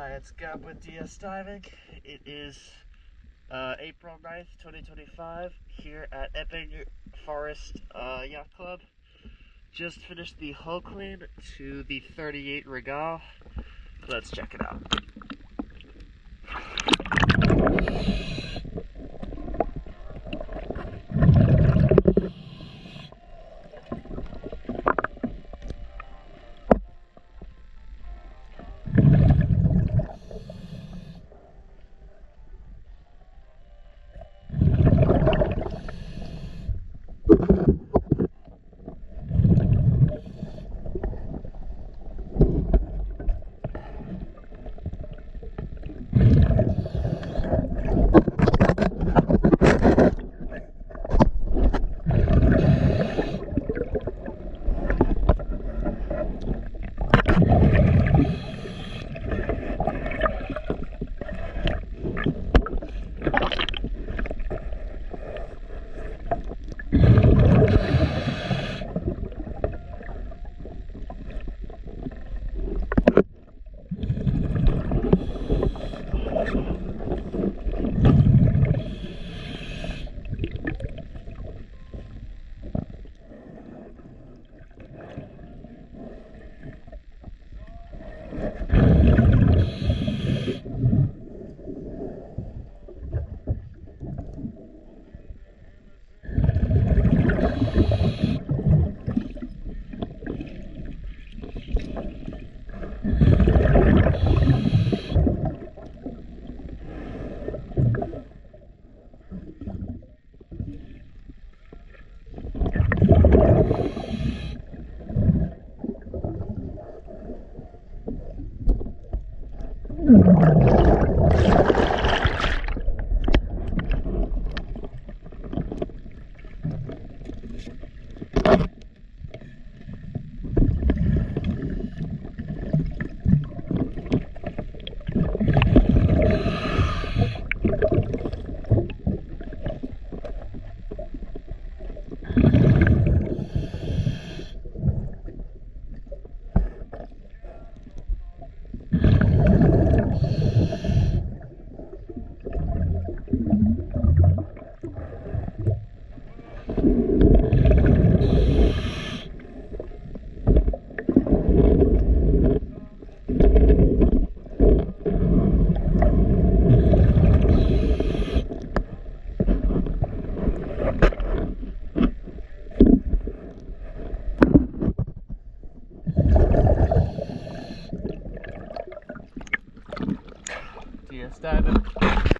Hi, it's Gab with DS Diving. It is April 9th, 2025, here at Epping Forest Yacht Club. Just finished the hull clean to the 38 Regal. Let's check it out. DS Diving.